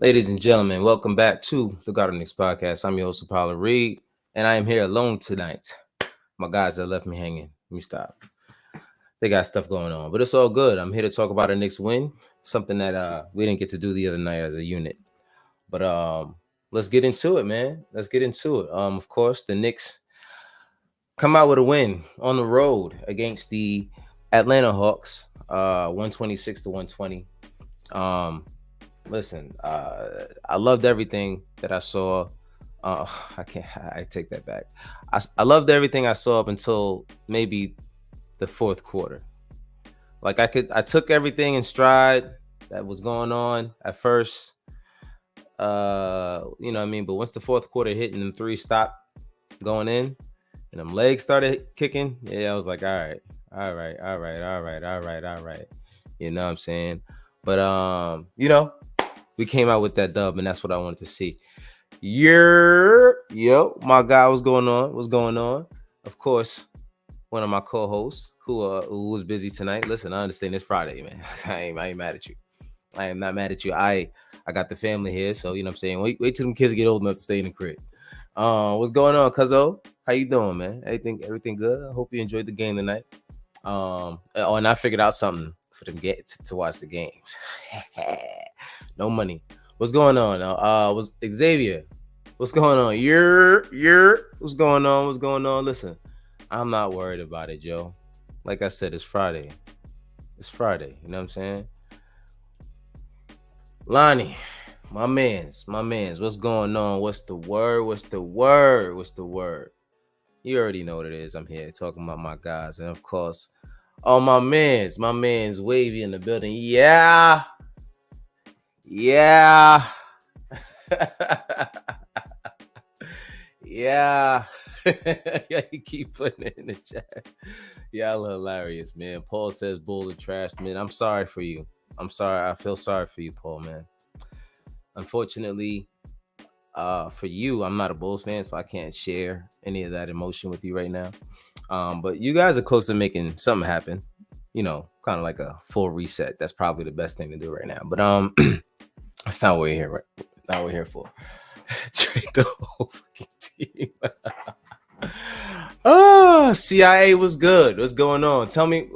Ladies and gentlemen, welcome back to the Knicks podcast. I'm your host, Apollo Reed, and I am here alone tonight. My guys that left me hanging. Let me stop. They got stuff going on, but it's all good. I'm here to talk about our Knicks win, something that we didn't get to do the other night as a unit. But let's get into it, man. Let's get into it. Of course, the Knicks come out with a win on the road against the Atlanta Hawks, 126 to 120. Listen, I loved everything that I saw. I take that back. I loved everything I saw up until maybe the fourth quarter. Like I took everything in stride that was going on at first. You know what I mean? But once the fourth quarter hit and them three stopped going in and them legs started kicking, yeah, I was like, all right. You know what I'm saying? But we came out with that dub, and that's what I wanted to see. Yo, my guy, what's going on? What's going on? Of course, one of my co-hosts who was busy tonight. Listen, I understand it's Friday, man. I ain't mad at you. I am not mad at you. I got the family here, so you know what I'm saying. Wait till them kids get old enough to stay in the crib. What's going on, Cuzzo? How you doing, man? Everything good? I hope you enjoyed the game tonight. And I figured out something for them to watch the games. No money. What's going on? Was Xavier? What's going on? What's going on? What's going on? Listen, I'm not worried about it, Joe. Like I said, it's Friday. It's Friday. You know what I'm saying? Lonnie, my mans. What's going on? What's the word? You already know what it is. I'm here talking about my guys, and of course, all my man's Wavy in the building. Yeah. Yeah. Yeah. You keep putting it in the chat. Y'all hilarious, man. Paul says bull of trash, man. I'm sorry for you. I'm sorry. I feel sorry for you, Paul, man. Unfortunately, for you, I'm not a Bulls fan, so I can't share any of that emotion with you right now. But you guys are close to making something happen. You know, kind of like a full reset. That's probably the best thing to do right now. But that's not what we're here. Right? Not what we're here for. Trade the whole fucking team. CIA was good. What's going on? Tell me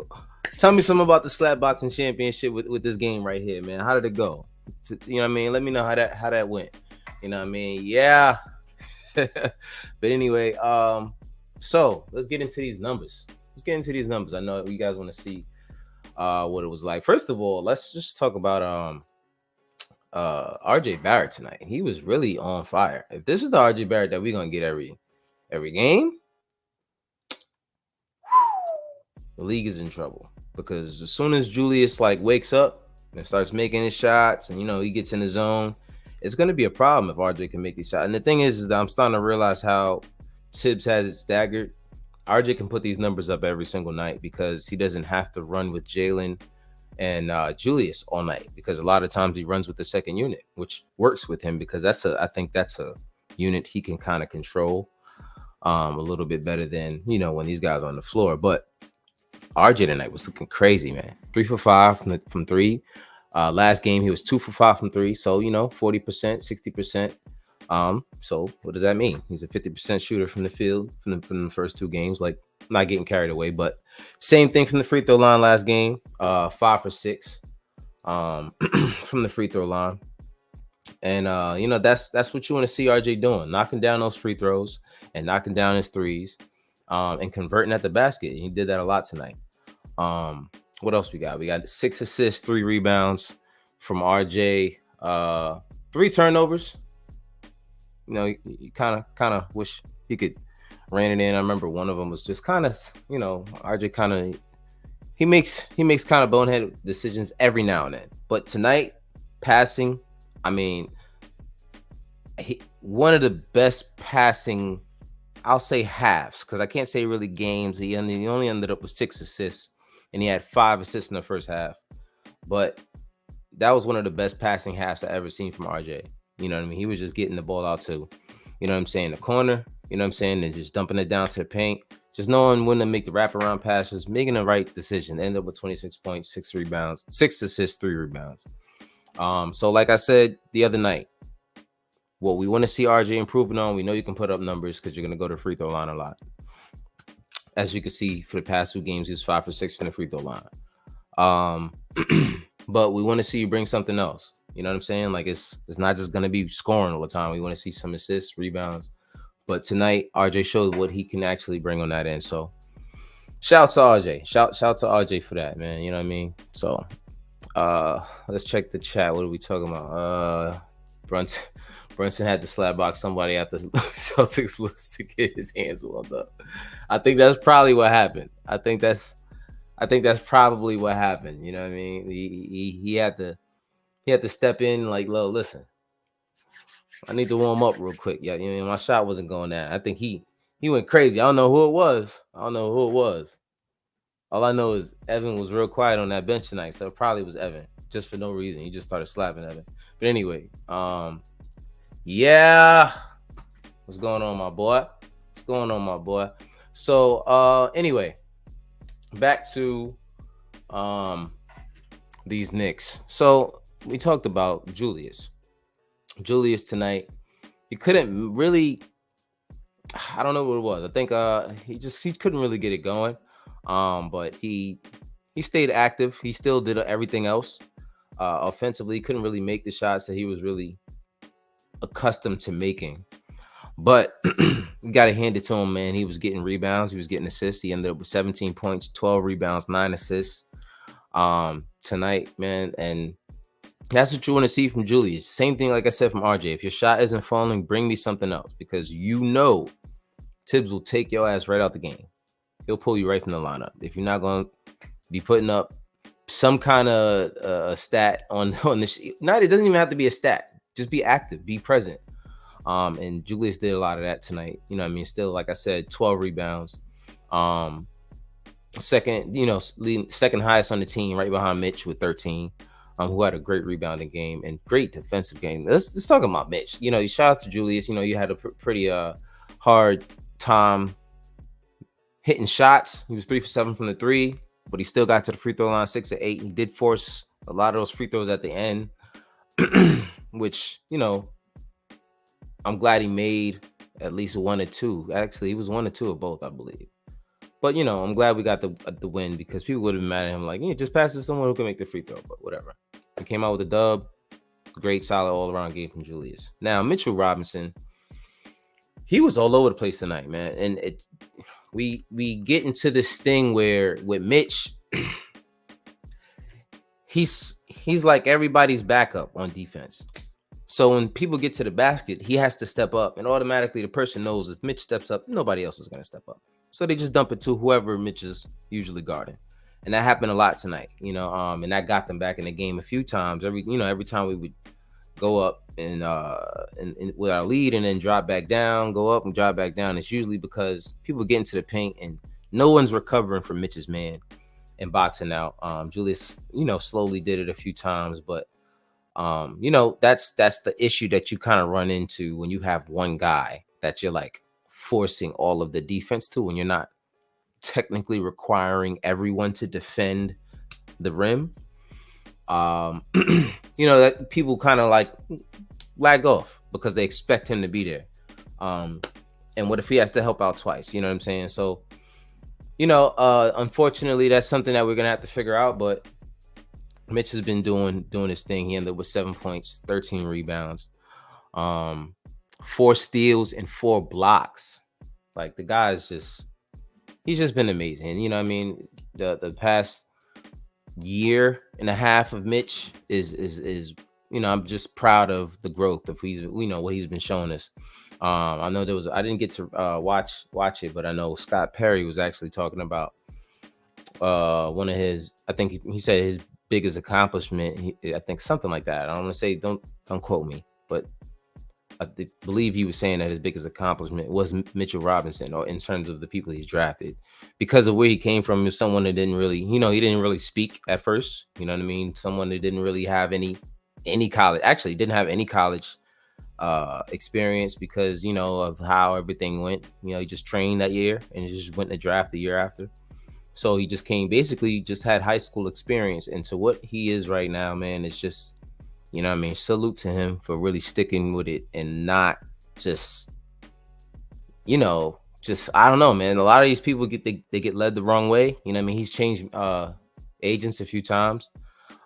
something about the slapboxing championship with this game right here, man. How did it go? You know what I mean? Let me know how that went. You know what I mean? Yeah. But anyway, so let's get into these numbers. I know you guys want to see what it was like. First of all, let's just talk about RJ Barrett tonight. He was really on fire. If this is the RJ Barrett that we're gonna get every game, the league is in trouble. Because as soon as Julius wakes up and starts making his shots and he gets in the zone, it's gonna be a problem if RJ can make these shots. And the thing is that I'm starting to realize how Tibbs has it staggered. RJ can put these numbers up every single night because he doesn't have to run with Jalen and Julius all night, because a lot of times he runs with the second unit, which works with him because I think that's a unit he can kind of control a little bit better than when these guys are on the floor. But RJ tonight was looking crazy, man. 3 for 5 from three. Last game he was 2 for 5 from three, so 40%, 60%. So what does that mean? He's a 50% shooter from the field from the first two games. Like, not getting carried away, but same thing from the free throw line last game. 5 for 6 from the free throw line. And that's what you want to see RJ doing, knocking down those free throws and knocking down his threes, and converting at the basket. He did that a lot tonight. What else we got? We got 6 assists, 3 rebounds from RJ, 3 turnovers. You kind of wish he could ran it in. I remember one of them was just kind of, RJ kind of, he makes kind of bonehead decisions every now and then. But tonight, passing, I mean, one of the best passing, I'll say halves, because I can't say really games. He only ended up with 6 assists, and he had 5 assists in the first half. But that was one of the best passing halves I ever seen from RJ. You know what I mean? He was just getting the ball out to, the corner, and just dumping it down to the paint, just knowing when to make the wraparound passes, making the right decision. Ended up with 26 points, 6 rebounds, 6 assists, 3 rebounds. So like I said the other night, what we want to see RJ improving on, we know you can put up numbers because you're going to go to free throw line a lot. As you can see, for the past 2 games, he was 5 for 6 from the free throw line. But we want to see you bring something else. You know what I'm saying? Like it's not just going to be scoring all the time. We want to see some assists, rebounds. But tonight, RJ showed what he can actually bring on that end. So shout to RJ. Shout to RJ for that, man. You know what I mean? So let's check the chat. What are we talking about? Brunson had to slap box somebody after Celtics lose to get his hands warmed up. I think that's probably what happened. I think that's probably what happened. You know what I mean? He had to step in like, "Lo, listen, I need to warm up real quick." Yeah, you know, my shot wasn't going down. I think he went crazy. I don't know who it was. All I know is Evan was real quiet on that bench tonight, so it probably was Evan, just for no reason. He just started slapping Evan. But anyway, yeah. What's going on, my boy? So, anyway, back to these Knicks. So we talked about Julius tonight. He couldn't really, I don't know what it was. I think he couldn't really get it going. But he stayed active. He still did everything else. Offensively, couldn't really make the shots that he was really accustomed to making. But you got to hand it to him, man. He was getting rebounds. He was getting assists. He ended up with 17 points, 12 rebounds, 9 assists tonight, man. And that's what you want to see from Julius. Same thing, like I said, from RJ. If your shot isn't falling, bring me something else, because you know Tibbs will take your ass right out the game. He'll pull you right from the lineup. If you're not going to be putting up some kind of stat on the sheet. It doesn't even have to be a stat. Just be active, be present. And Julius did a lot of that tonight. You know what I mean? Still, like I said, 12 rebounds. Second highest on the team, right behind Mitch with 13. Who had a great rebounding game and great defensive game. Let's talk about Mitch. You know, shout out to Julius. You know, you had a pretty hard time hitting shots. He was 3 for 7 from the 3, but he still got to the free throw line 6 of 8. He did force a lot of those free throws at the end, which, you know, I'm glad he made at least 1 or 2. Actually, he was 1 or 2 of both, I believe. But, you know, I'm glad we got the win, because people would have been mad at him like, yeah, just pass to someone who can make the free throw. But whatever. He came out with a dub. Great, solid all-around game from Julius. Now, Mitchell Robinson, he was all over the place tonight, man. And we get into this thing where with Mitch, he's like everybody's backup on defense. So when people get to the basket, he has to step up, and automatically the person knows if Mitch steps up, nobody else is going to step up. So they just dump it to whoever Mitch is usually guarding. And that happened a lot tonight, you know, and that got them back in the game a few times. Every time we would go up and with our lead and then drop back down, go up and drop back down, it's usually because people get into the paint and no one's recovering from Mitch's man and boxing out. Julius, you know, slowly did it a few times, but you know, that's the issue that you kind of run into when you have one guy that you're like forcing all of the defense to, when you're not technically requiring everyone to defend the rim. You know, that people kind of like lag off because they expect him to be there. And what if he has to help out twice? You know what I'm saying? So, you know, unfortunately, that's something that we're gonna have to figure out. But Mitch has been doing his thing. He ended up with 7 points, 13 rebounds, 4 steals and 4 blocks. Like, the guy's he's just been amazing. You know what I mean? The past year and a half of Mitch is you know, I'm just proud of the growth of what he's been showing us. I know I didn't get to watch it, but I know Scott Perry was actually talking about one of his, I think he said his biggest accomplishment, I think something like that. I don't want to say, don't quote me, but I believe he was saying that his biggest accomplishment was Mitchell Robinson, or in terms of the people he's drafted, because of where he came from. He was someone that didn't really, you know, he didn't really speak at first. You know what I mean? Someone that didn't really have any college, actually didn't have any college experience, because, you know, of how everything went. You know, he just trained that year and he just went to draft the year after. So he basically just had high school experience. And to what he is right now, man, it's just, You know what I mean? Salute to him for really sticking with it and not just, just I don't know, man. A lot of these people they get led the wrong way. You know what I mean? He's changed agents a few times.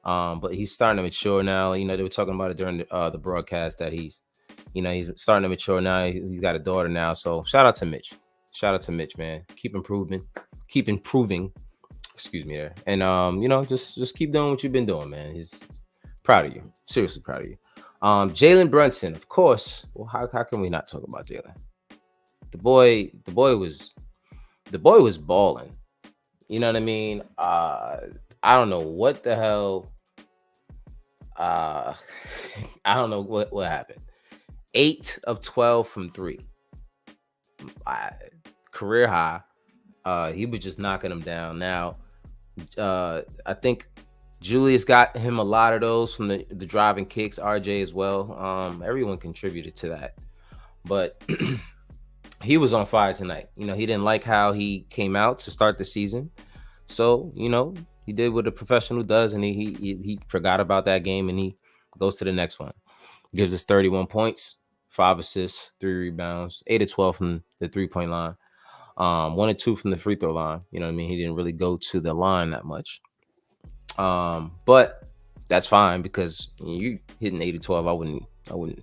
But he's starting to mature now. You know, they were talking about it during the broadcast that he's starting to mature now. He's got a daughter now. So shout out to Mitch. Shout out to Mitch, man. Keep improving. Excuse me there. And just keep doing what you've been doing, man. He's proud of you. Seriously proud of you. Jalen Brunson, of course. Well, how can we not talk about Jalen? The boy was balling. You know what I mean? I don't know what the hell. I don't know what happened. 8 of 12 from 3. Career high. He was just knocking them down. Now, I think Julius got him a lot of those from the driving kicks. RJ as well. Everyone contributed to that. But he was on fire tonight. You know, he didn't like how he came out to start the season. So, he did what a professional does, and he forgot about that game, and he goes to the next one. Gives us 31 points, 5 assists, 3 rebounds, 8 of 12 from the 3-point line, 1 of 2 from the free throw line. You know what I mean? He didn't really go to the line that much. But that's fine because you hitting 8 of 12. I wouldn't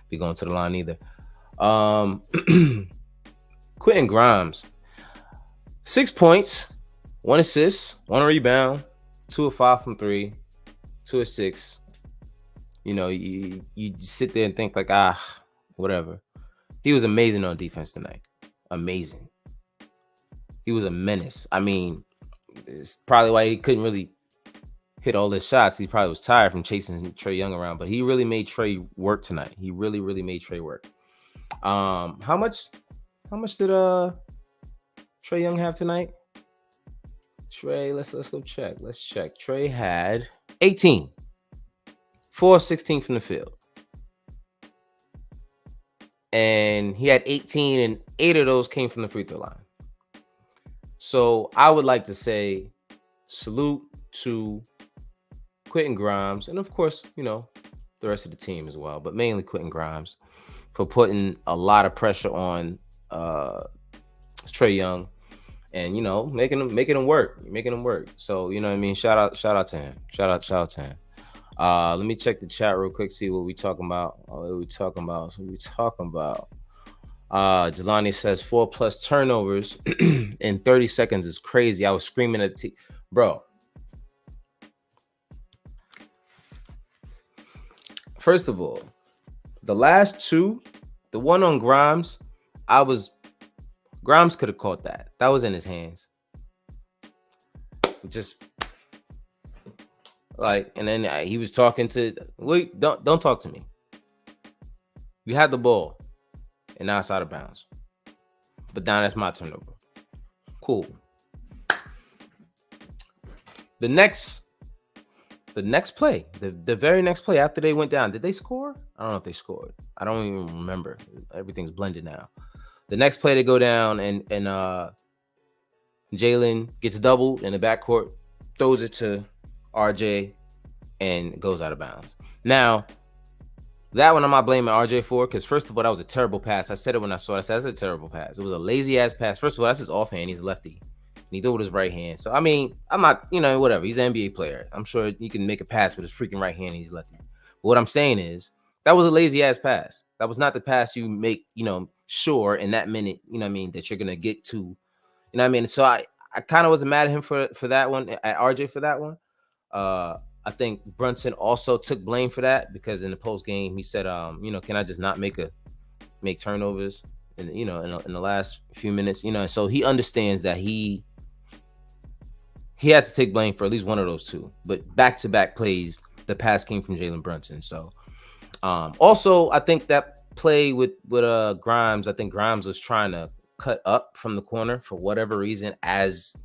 be going to the line either. Quentin Grimes, 6 points. 1 assist, 1 rebound, 2 of 5 from 3, 2 of 6. You sit there and think like, whatever. He was amazing on defense tonight. Amazing. He was a menace. I mean, it's probably why he couldn't really hit all his shots. He probably was tired from chasing Trae Young around, but he really made Trae work tonight. He really, really made Trae work. How much did Trae Young have tonight? Trae, let's go check. Let's check. Trae had 18. 4 of 16 from the field. And he had 18, and 8 of those came from the free throw line. So I would like to say salute to Quentin Grimes, and of course, the rest of the team as well, but mainly Quentin Grimes for putting a lot of pressure on Trae Young. And making him work. So you know what I mean. Shout out to him. Shout out to him. Let me check the chat real quick. See what we talking about. Jelani says 4+ turnovers in 30 seconds is crazy. I was screaming at the bro. First of all, the last 2, the one on Grimes, Grimes could have caught that. That was in his hands. Just and then he was talking to. Wait, don't talk to me. You had the ball, and now it's out of bounds. But now that's my turnover. Cool. The next play, the very next play after they went down, did they score? I don't know if they scored. I don't even remember. Everything's blended now. The next play they go down and Jalen gets doubled in the backcourt, throws it to RJ, and goes out of bounds. Now, that one I'm not blaming RJ for, because first of all, that was a terrible pass. I said it when I saw it. I said, that's a terrible pass. It was a lazy ass pass. First of all, that's his offhand. He's lefty. And he threw it with his right hand. So, I mean, I'm not, whatever. He's an NBA player. I'm sure he can make a pass with his freaking right hand. And he's lefty. But what I'm saying is, that was a lazy ass pass. That was not the pass you make, sure in that minute, that you're going to get to, So I kind of wasn't mad at him for that one, at RJ for that one. I think Brunson also took blame for that because in the post game he said, can I just not make turnovers in the last few minutes, so he understands that he had to take blame for at least one of those 2, but back-to-back plays, the pass came from Jalen Brunson. So also I think that play with Grimes, I think Grimes was trying to cut up from the corner for whatever reason as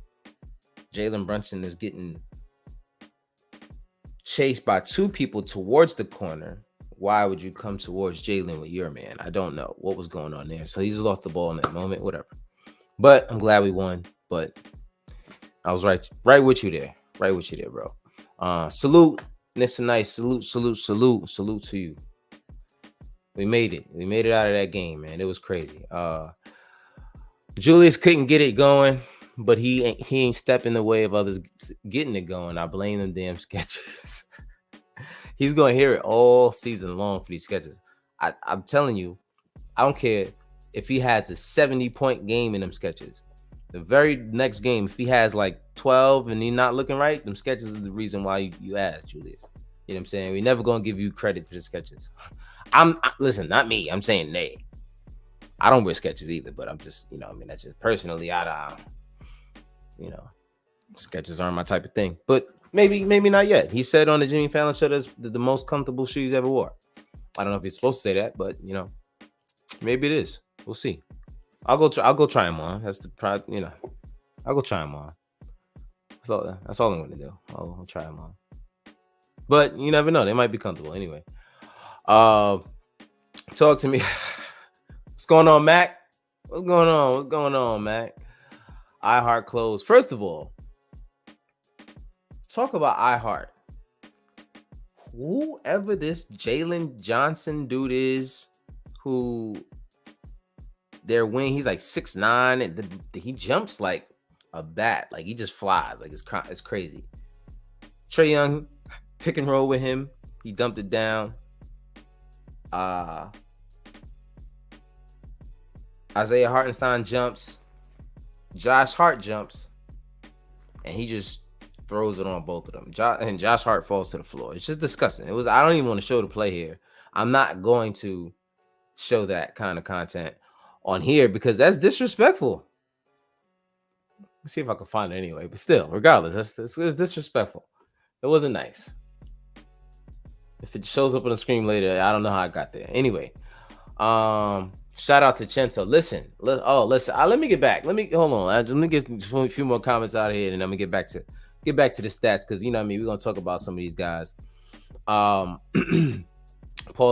Jalen Brunson is getting chased by 2 people towards the corner. Why would you come towards Jalen with your man? I don't know what was going on there. So he just lost the ball in that moment, whatever. But I'm glad we won. But I was right with you there. Right with you there, bro. Salute, It's a nice salute to you. We made it. We made it out of that game, man. It was crazy. Julius couldn't get it going, but he ain't stepping in the way of others getting it going. I blame them damn Skechers. He's going to hear it all season long for these Skechers. I'm telling you, I don't care if he has a 70-point game in them Skechers. The very next game, if he has like 12 and he's not looking right, them Skechers is the reason why you asked, Julius. You know what I'm saying? We're never going to give you credit for the Skechers. Listen, not me. I'm saying they. I don't wear Skechers either, but I'm just, that's just personally, Skechers aren't my type of thing. But maybe not yet. He said on the Jimmy Fallon show that's the most comfortable shoes ever wore. I don't know if he's supposed to say that, but maybe it is. We'll see. I'll go try them on. That's the I'll go try them on. That's all I'm gonna do. I'll try them on. But you never know. They might be comfortable anyway. Talk to me. What's going on, Mac? What's going on, Mac? iHeart closed. First of all, talk about iHeart. Whoever this Jalen Johnson dude is, who their wing, he's like 6'9", and he jumps like a bat, like he just flies, like it's crazy. Trae Young pick and roll with him, he dumped it down. Isaiah Hartenstein jumps, Josh Hart jumps, and he just throws it on both of them. And Josh Hart falls to the floor. It's just disgusting. I don't even want to show the play here. I'm not going to show that kind of content on here because that's disrespectful. Let's see if I can find it anyway. But still, regardless, it's disrespectful. It wasn't nice. If it shows up on the screen later, I don't know how I got there. Anyway, shout out to Chenso. Listen. Let me get back. Hold on. Let me get a few more comments out of here, and I'm gonna get back to the stats because we're gonna talk about some of these guys. Paul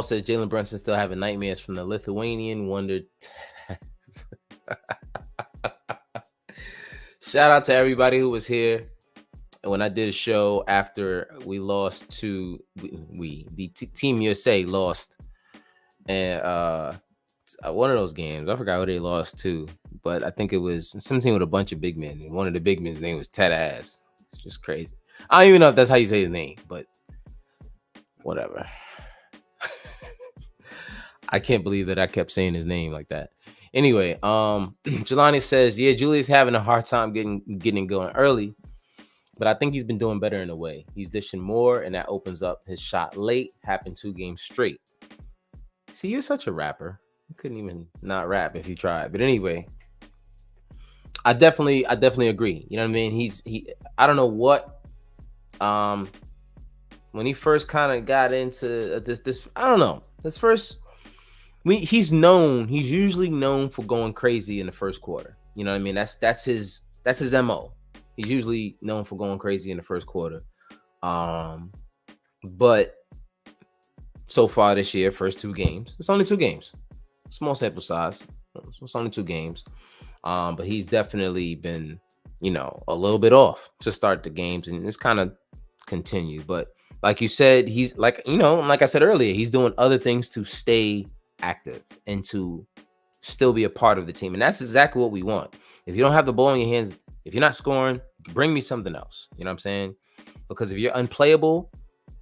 says Jalen Brunson still having nightmares from the Lithuanian wonder. Shout out to everybody who was here when I did a show after we lost to Team USA lost, and one of those games I forgot who they lost to, but I think it was some team with a bunch of big men. And one of the big men's name was Ted Ass. It's just crazy. I don't even know if that's how you say his name, but whatever. I can't believe that I kept saying his name like that. Anyway, Jelani says, yeah, Julius having a hard time getting going early, but I think he's been doing better in a way. He's dishing more, and that opens up his shot late. Happened 2 games straight. See, you're such a rapper. You couldn't even not rap if you tried. But anyway, I definitely agree. You know what I mean? I don't know what, when he first kind of got into this, I don't know. This first, he's usually known for going crazy in the first quarter. You know what I mean? That's his MO. He's usually known for going crazy in the first quarter. But so far this year, first 2 games, it's only 2 games, small sample size. It's only 2 games. But he's definitely been, a little bit off to start the games, and it's kind of continued. But like you said, he's like I said earlier, he's doing other things to stay active and to still be a part of the team. And that's exactly what we want. If you don't have the ball in your hands, if you're not scoring, bring me something else. You know what I'm saying? Because if you're unplayable,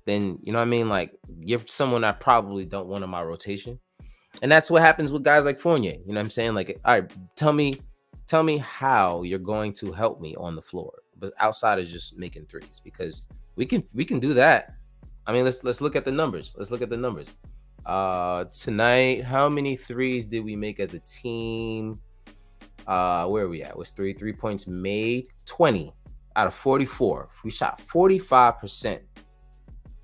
then, you know what I mean? Like, you're someone I probably don't want in my rotation. And that's what happens with guys like Fournier. You know what I'm saying? Like, all right, tell me how you're going to help me on the floor, but outside of just making threes, because we can do that. I mean, let's look at the numbers. Tonight, how many threes did we make as a team? Where are we at? Was 3 points made? 20 out of 44. We shot 45%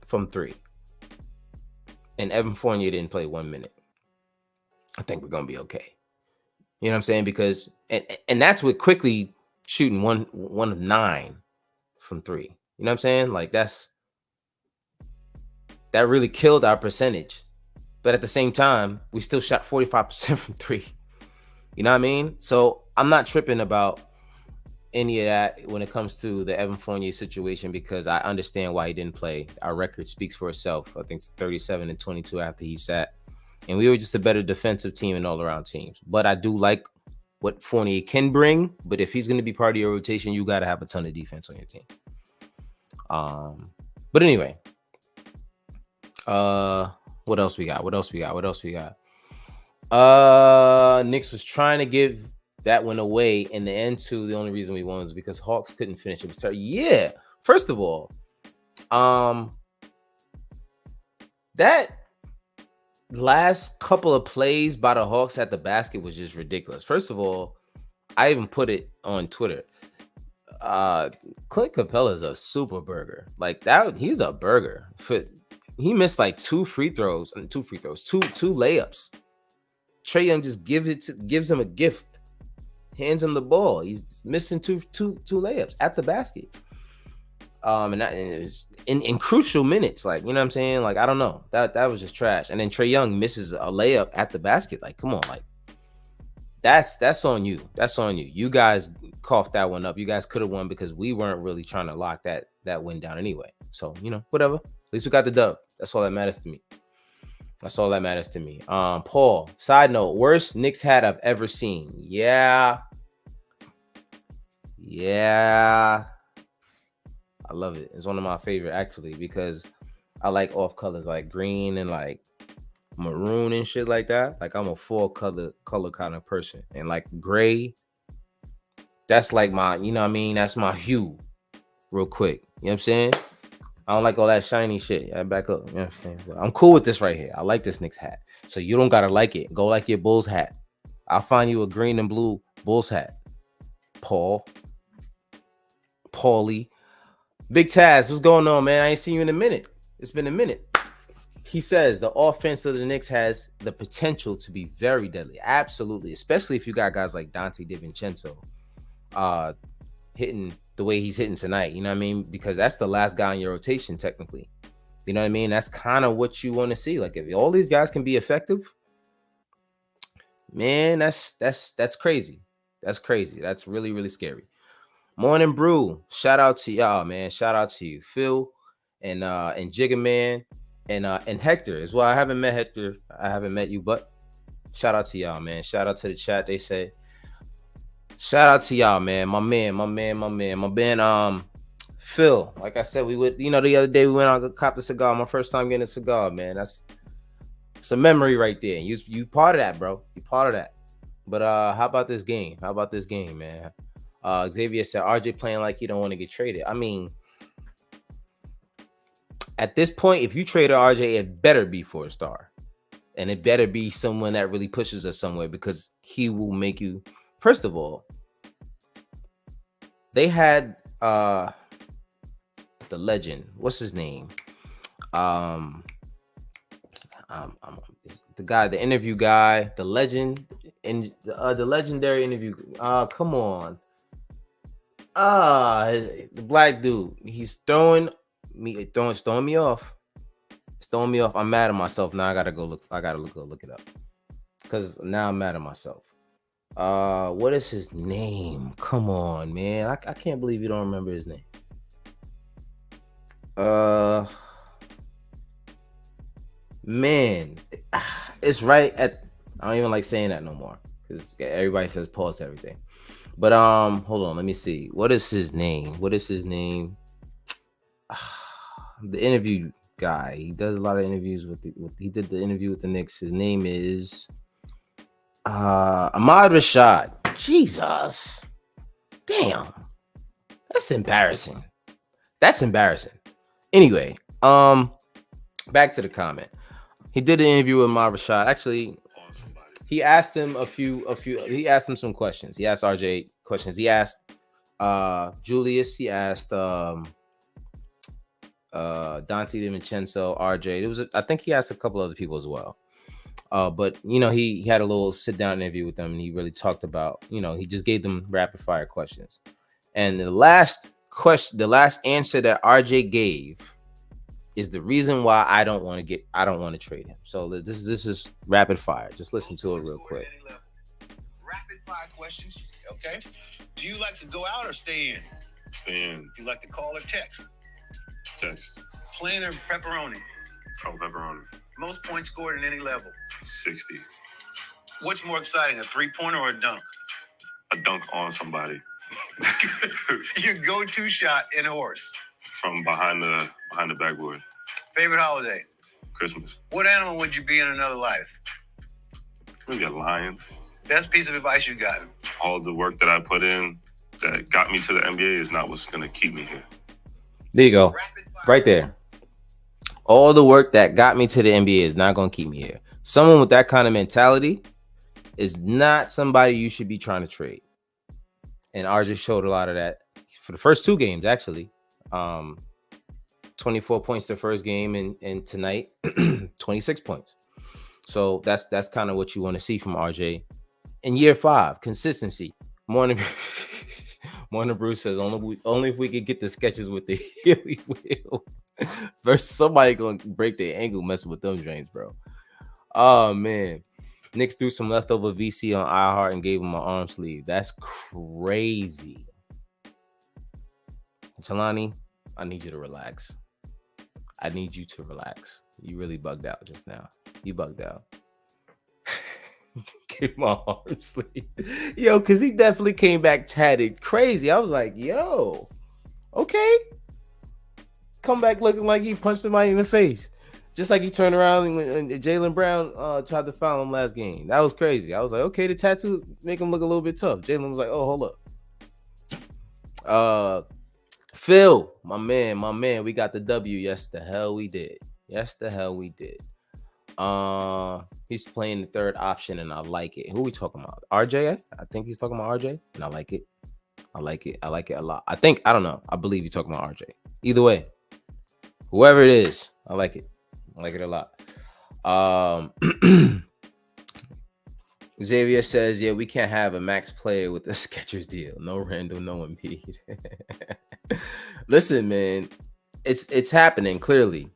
from 3. And Evan Fournier didn't play 1 minute. I think we're gonna be okay. You know what I'm saying? Because and that's with quickly shooting one of 9 from 3. You know what I'm saying? Like that really killed our percentage. But at the same time, we still shot 45% from 3. You know what I mean? So I'm not tripping about any of that when it comes to the Evan Fournier situation because I understand why he didn't play. Our record speaks for itself. I think it's 37-22 after he sat. And we were just a better defensive team and all-around teams. But I do like what Fournier can bring. But if he's going to be part of your rotation, you got to have a ton of defense on your team. But anyway, what else we got? Knicks was trying to give that one away in the end too. The only reason we won was because Hawks couldn't finish it. Yeah. First of all, that last couple of plays by the Hawks at the basket was just ridiculous. First of all, I even put it on Twitter. Clint Capella's a super burger. Like that, he's a burger. He missed like two layups. Trae Young just gives him a gift, hands him the ball. He's missing two layups at the basket. And it was in crucial minutes, like, you know what I'm saying? Like, I don't know. That was just trash. And then Trae Young misses a layup at the basket. Like, come on, like that's on you. That's on you. You guys coughed that one up. You guys could have won because we weren't really trying to lock that win down anyway. So, you know, whatever. At least we got the dub. That's all that matters to me. Paul, side note, worst Knicks hat I've ever seen. Yeah. I love it. It's one of my favorite actually because I like off colors like green and like maroon and shit like that. Like I'm a full color kind of person. And like gray, that's like my, you know what I mean? That's my hue real quick. You know what I'm saying? I don't like all that shiny shit. I back up. You know what I'm saying? But I'm cool with this right here. I like this Knicks hat. So you don't gotta like it. Go like your Bulls hat. I'll find you a green and blue Bulls hat. Paulie. Big Taz, what's going on, man? I ain't seen you in a minute. It's been a minute. He says the offense of the Knicks has the potential to be very deadly. Absolutely. Especially if you got guys like Dante DiVincenzo hitting the way he's hitting tonight. You know what I mean? Because that's the last guy in your rotation, technically. You know what I mean? That's kind of what you want to see. Like if all these guys can be effective, man, that's crazy. That's crazy. That's really, really scary. Morning Brew. Shout out to y'all, man. Shout out to you, Phil and Jigga Man and Hector as well. I haven't met Hector. I haven't met you, but shout out to y'all, man. Shout out to the chat. They say shout out to y'all, man. My man, Phil. Like I said, we would, you know, the other day we went out and copped a cigar. My first time getting a cigar, man. It's a memory right there. You part of that, bro. You part of that. But how about this game? Man? Xavier said RJ playing like he don't want to get traded. I mean, at this point, if you trade RJ, it better be for a star. And it better be someone that really pushes us somewhere because he will make you. First of all, they had the legend. What's his name? The guy, the interview guy, the legend, and the legendary interview. Come on. The black dude. He's throwing me off. It's throwing me off. I'm mad at myself now. I gotta go look it up because now I'm mad at myself. What is his name? Come on, man. I can't believe you don't remember his name. Man, it's right at. I don't even like saying that no more because everybody says pause to everything. But hold on, let me see. What is his name? The interview guy. He does a lot of interviews he did the interview with the Knicks. His name is Ahmad Rashad. Jesus. Damn. That's embarrassing. Anyway, back to the comment. He did an interview with Ahmad Rashad. Actually, he asked him he asked him some questions. He asked RJ questions. He asked Julius, he asked Dante DiVincenzo, RJ. I think he asked a couple other people as well. But you know, he had a little sit down interview with them and he really talked about, you know, he just gave them rapid fire questions. And the last answer that RJ gave is the reason why I don't want to trade him. So this is rapid fire. Just listen to it real quick. fire questions. Okay. Do you like to go out or stay in? Stay in. Do you like to call or text? Text. Plain or pepperoni? Oh, pepperoni. Most points scored in any level? 60. What's more exciting, a three-pointer or a dunk? A dunk on somebody. Your go-to shot in a horse? From behind the backboard. Favorite holiday? Christmas. What animal would you be in another life? Maybe a lion. Best piece of advice you got? All the work that I put in that got me to the NBA is not what's going to keep me here. There you go. Right there. All the work that got me to the NBA is not going to keep me here. Someone with that kind of mentality is not somebody you should be trying to trade. And RJ showed a lot of that for the first two games, actually. 24 points the first game, and tonight 26 points. So that's kind of what you want to see from RJ in year 5. Consistency. Morning Bruce says only if we could get the sketches with the Healy wheel versus somebody gonna break their ankle messing with them drains, bro. Oh man, Knicks threw some leftover VC on iHeart and gave him an arm sleeve. That's crazy. Jelani, I need you to relax. I need you to relax. You really bugged out just now. You bugged out. Give my arm sleeve. Yo, because he definitely came back tatted crazy. I was like, yo, okay. Come back looking like he punched somebody in the face. Just like he turned around and Jaylen Brown tried to foul him last game. That was crazy. I was like, okay, the tattoo make him look a little bit tough. Jaylen was like, oh, hold up. Phil, my man, we got the W. Yes, the hell we did. He's playing the third option, and I like it. Who are we talking about? RJ? I think he's talking about RJ, and I like it. I like it a lot. I don't know. I believe he's talking about RJ. Either way, whoever it is, I like it. I like it a lot. Xavier says, yeah, we can't have a max player with the Skechers deal. No Randall, no Embiid. Listen, man, it's happening clearly.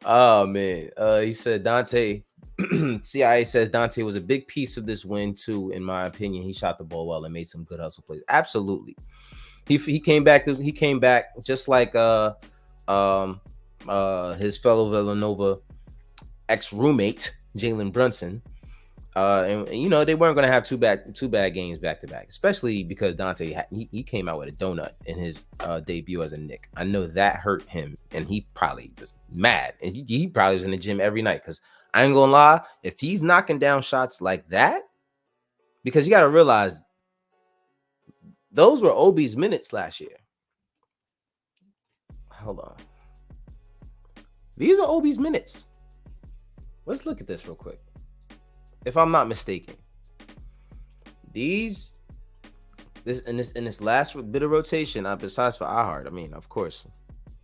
Oh man, he said Dante. CIA says Dante was a big piece of this win too. In my opinion, he shot the ball well and made some good hustle plays. Absolutely, he came back. He came back just like his fellow Villanova ex-roommate Jalen Brunson. And you know they weren't going to have two bad games back to back, especially because Dante he came out with a donut in his debut as a Knick. I know that hurt him, and he probably was mad, and he probably was in the gym every night. Because I ain't gonna lie, if he's knocking down shots like that, because you got to realize those were Obi's minutes last year. Hold on, these are Obi's minutes. Let's look at this real quick. If I'm not mistaken, this last bit of rotation, besides for iHeart, I mean, of course,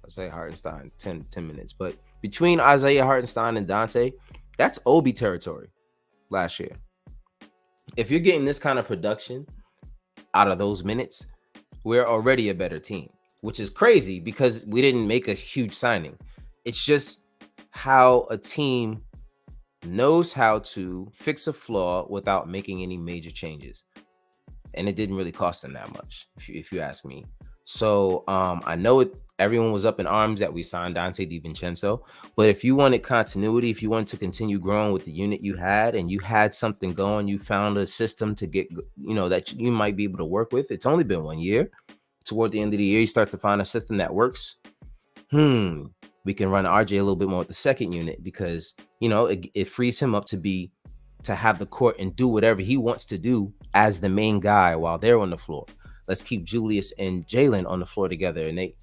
Isaiah Hartenstein, 10 minutes. But between Isaiah Hartenstein and Dante, that's Obi territory last year. If you're getting this kind of production out of those minutes, we're already a better team, which is crazy because we didn't make a huge signing. It's just how a team knows how to fix a flaw without making any major changes, and it didn't really cost them that much, if you ask me. So I know everyone was up in arms that we signed Dante DiVincenzo, but if you wanted continuity, if you wanted to continue growing with the unit you had, and you had something going, you found a system to get, that you might be able to work with. It's only been 1 year. Toward the end of the year, you start to find a system that works. We can run RJ a little bit more with the second unit because, it frees him up to have the court and do whatever he wants to do as the main guy while they're on the floor. Let's keep Julius and Jalen on the floor together. And they,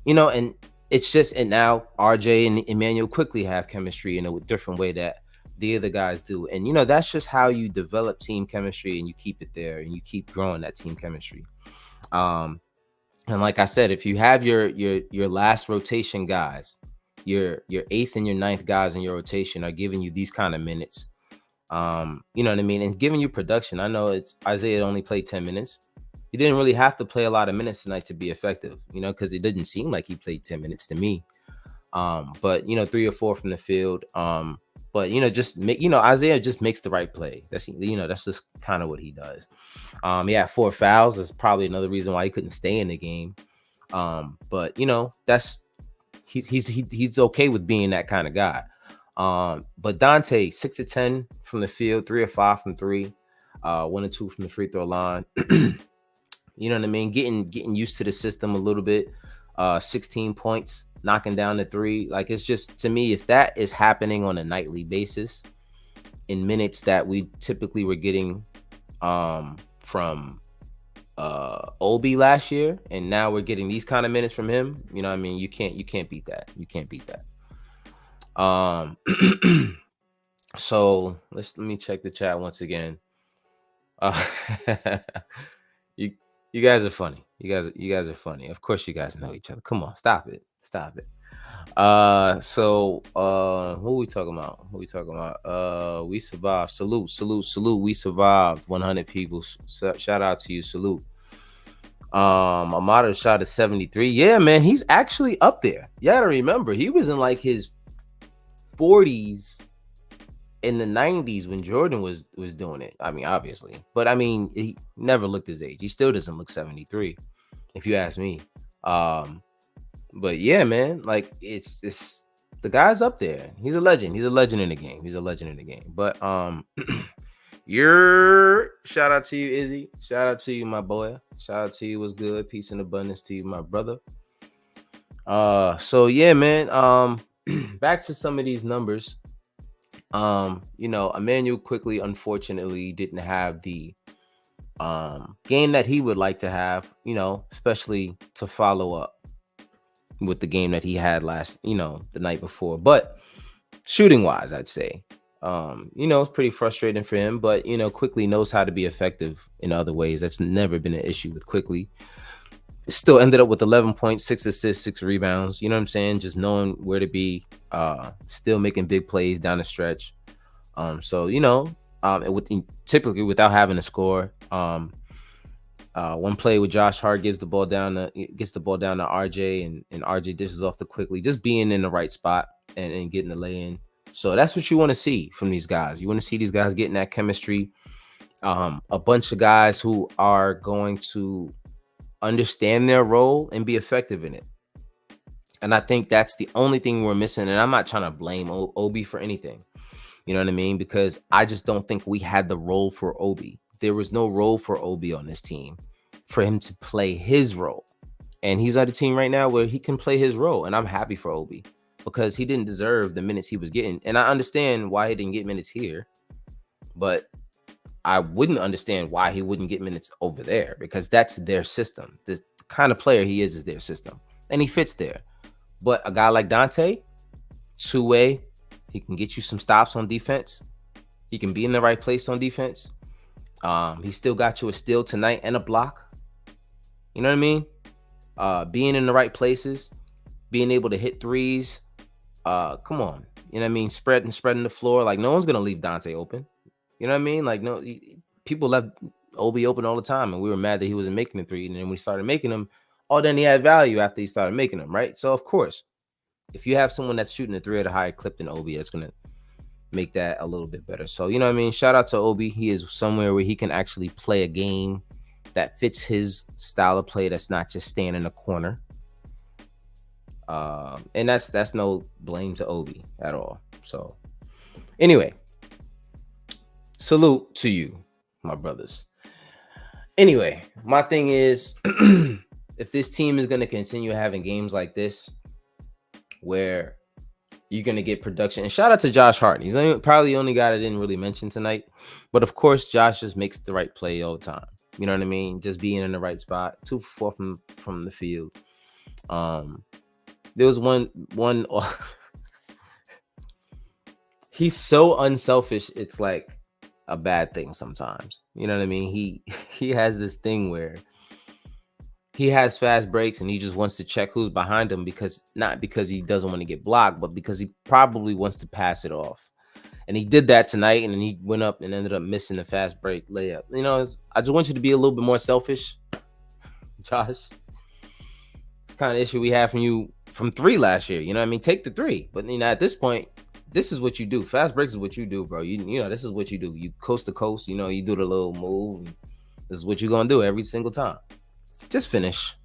and it's just, and now RJ and Emmanuel quickly have chemistry in a different way that the other guys do. And, that's just how you develop team chemistry and you keep it there and you keep growing that team chemistry. And like I said, if you have your last rotation guys, your 8th and your 9th guys in your rotation are giving you these kind of minutes, you know what I mean, and giving you production. I know it's Isaiah only played 10 minutes. He didn't really have to play a lot of minutes tonight to be effective, because it didn't seem like he played 10 minutes to me. But 3 or 4 from the field. But just make Isaiah just makes the right play. That's just kind of what he does. He had 4 fouls. That's probably another reason why he couldn't stay in the game. But that's he's okay with being that kind of guy. But Dante, 6 of 10 from the field, 3 or 5 from 3, 1 or 2 from the free throw line. You know what I mean? Getting used to the system a little bit. 16 points, knocking down the 3. Like, it's just, to me, if that is happening on a nightly basis in minutes that we typically were getting from Obi last year, and now we're getting these kind of minutes from him, you know what I mean? You can't beat that. You can't beat that. So let me check the chat once again. You guys are funny. You guys are funny. Of course you guys know each other. Come on, stop it. So who we talking about? We survived. Salute. We survived. 100 people. Shout out to you. Salute. Amada shot at 73. Yeah, man, he's actually up there. You gotta remember, he was in like his 40s in the 90s when Jordan was doing it. I mean, obviously, but I mean, he never looked his age. He still doesn't look 73, if you ask me. But yeah, man, like it's the guy's up there. He's a legend. He's a legend in the game. But your shout out to you, Izzy. Shout out to you, my boy. Shout out to you. What's good? Peace and abundance to you, my brother. So yeah, man. Back to some of these numbers. Emmanuel quickly, unfortunately, didn't have the game that he would like to have, especially to follow up with the game that he had last, the night before. But shooting wise, I'd say, it's pretty frustrating for him, but quickly knows how to be effective in other ways. That's never been an issue with quickly. Still ended up with 11 points, 6 assists, 6 rebounds. You know what I'm saying? Just knowing where to be, still making big plays down the stretch. Typically without having to score. One play with Josh Hart gets the ball down to RJ, and RJ dishes off the quickly, just being in the right spot and getting the lay in. So that's what you want to see from these guys. You want to see these guys getting that chemistry. A bunch of guys who are going to understand their role and be effective in it. And I think that's the only thing we're missing. And I'm not trying to blame Obi for anything. You know what I mean? Because I just don't think we had the role for Obi. There was no role for Obi on this team for him to play his role. And he's on a team right now where he can play his role. And I'm happy for Obi because he didn't deserve the minutes he was getting. And I understand why he didn't get minutes here. But I wouldn't understand why he wouldn't get minutes over there, because that's their system. The kind of player he is their system, and he fits there. But a guy like Dante, two-way, he can get you some stops on defense. He can be in the right place on defense. He still got you a steal tonight and a block. You know what I mean? Being in the right places, being able to hit threes. Come on. You know what I mean? Spreading the floor. Like, no one's going to leave Dante open. You know what I mean? Like, no, people left Obi open all the time, and we were mad that he wasn't making the three. And then we started making them. Then he had value after he started making them, right? So, of course, if you have someone that's shooting the three at a higher clip than Obi, that's going to make that a little bit better. So, you know what I mean? Shout out to Obi. He is somewhere where he can actually play a game that fits his style of play, that's not just staying in a corner. And that's no blame to Obi at all. So, anyway. Salute to you, my brothers. Anyway, my thing is, if this team is going to continue having games like this, where you're going to get production, and shout out to Josh Hart. He's probably the only guy I didn't really mention tonight. But of course, Josh just makes the right play all the time. You know what I mean? Just being in the right spot. 2 for 4 from the field. There was one. He's so unselfish. It's like a bad thing sometimes. You know what I mean? He has this thing where he has fast breaks and he just wants to check who's behind him, not because he doesn't want to get blocked, but because he probably wants to pass it off. And he did that tonight, and then he went up and ended up missing the fast break layup. I just want you to be a little bit more selfish, Josh. Kind of issue we have from you from 3 last year. You know what I mean? Take the 3. But at this point, this is what you do. Fast breaks is what you do, bro. This is what you do. You coast to coast. You do the little move. This is what you're gonna do every single time. Just finish.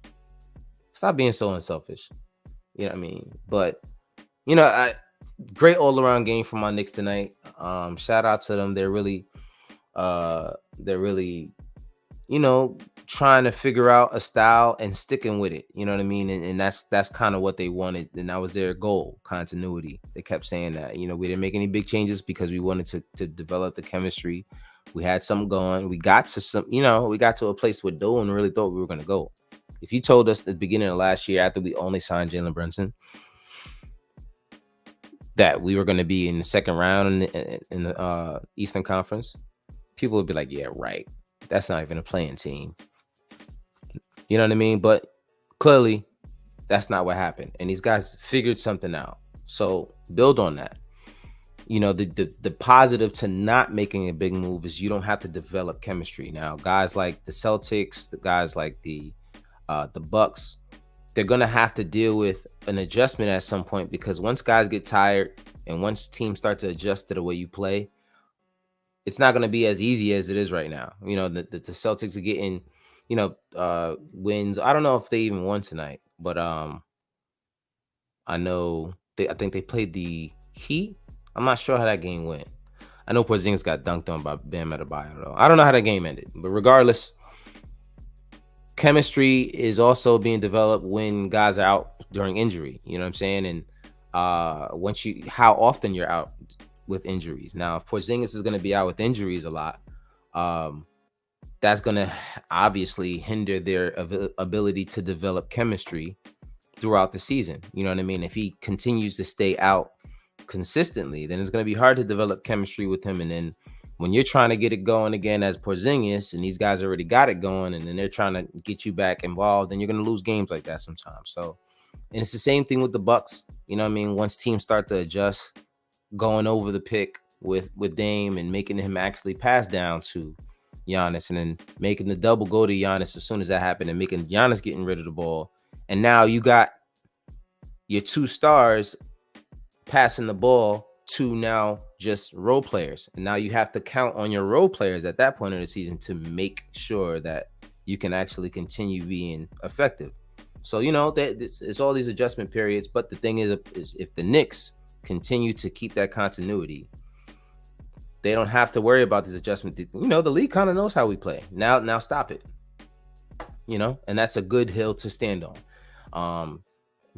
Stop being so unselfish. You know what I mean? But great all around game from my Knicks tonight. Shout out to them. They're really trying to figure out a style and sticking with it. You know what I mean? And that's kind of what they wanted. And that was their goal, continuity. They kept saying that, we didn't make any big changes because we wanted to develop the chemistry. We had something going. We got to a place where no one really thought we were going to go. If you told us at the beginning of last year, after we only signed Jalen Brunson, that we were going to be in the second round in the Eastern Conference, people would be like, yeah, right. That's not even a playing team. You know what I mean? But clearly, that's not what happened. And these guys figured something out. So build on that. The positive to not making a big move is you don't have to develop chemistry. Now, guys like the Celtics, the guys like the Bucks, they're going to have to deal with an adjustment at some point, because once guys get tired and once teams start to adjust to the way you play, it's not going to be as easy as it is right now. The Celtics are getting, wins. I don't know if they even won tonight, but I think they played the Heat. I'm not sure how that game went. I know Porzingis got dunked on by Bam Adebayo, though. I don't know how that game ended, but regardless, chemistry is also being developed when guys are out during injury. You know what I'm saying? And how often you're out with injuries. Now, if Porzingis is going to be out with injuries a lot, that's going to obviously hinder their ability to develop chemistry throughout the season. You know what I mean? If he continues to stay out consistently, then it's going to be hard to develop chemistry with him. And then when you're trying to get it going again as Porzingis, and these guys already got it going, and then they're trying to get you back involved, then you're going to lose games like that sometimes. So, and it's the same thing with the Bucks. You know what I mean? Once teams start to adjust, going over the pick with Dame and making him actually pass down to Giannis, and then making the double go to Giannis as soon as that happened, and making Giannis getting rid of the ball. And now you got your 2 stars passing the ball to now just role players. And now you have to count on your role players at that point of the season to make sure that you can actually continue being effective. So, it's all these adjustment periods. But the thing is if the Knicks continue to keep that continuity, they don't have to worry about this adjustment. The league kind of knows how we play. Now stop it. And that's a good hill to stand on.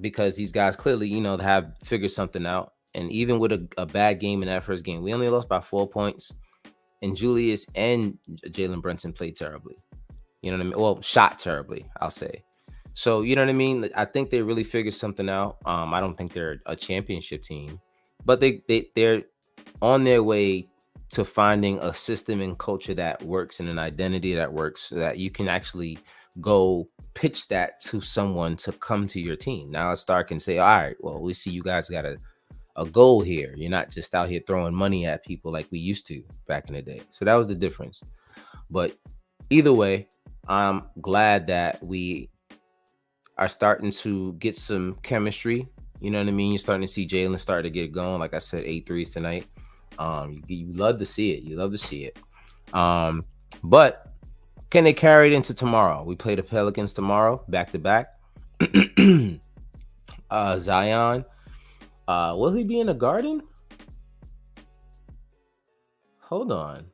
Because these guys clearly, have figured something out. And even with a bad game in that first game, we only lost by 4 points. And Julius and Jalen Brunson played terribly. You know what I mean? Well, shot terribly, I'll say. So, you know what I mean? I think they really figured something out. I don't think they're a championship team, but they're on their way to finding a system and culture that works, and an identity that works, so that you can actually go pitch that to someone to come to your team. Now a star can say, all right, well, we see you guys got a goal here. You're not just out here throwing money at people like we used to back in the day. So that was the difference. But either way, I'm glad that we are starting to get some chemistry. You know what I mean? You're starting to see Jalen start to get going. Like I said, 8 threes tonight. You love to see it. You love to see it. But can they carry it into tomorrow? We play the Pelicans tomorrow, back to back. Zion, will he be in the Garden? Hold on.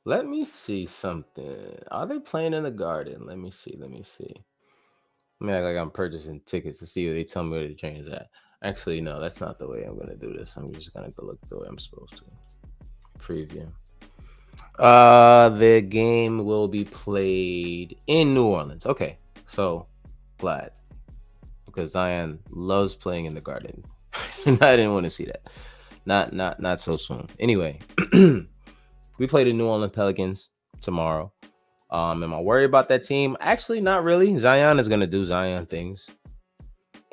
Let me see something. Are they playing in the Garden? Let me see. Let me act like I'm purchasing tickets to see if they tell me where the train is at. Actually, no, that's not the way I'm going to do this. I'm just going to go look the way I'm supposed to. Preview. The game will be played in New Orleans. Okay, so glad, because Zion loves playing in the Garden. And I didn't want to see that. Not so soon. Anyway, we play the New Orleans Pelicans tomorrow. Am I worried about that team? Actually, not really. Zion is going to do Zion things.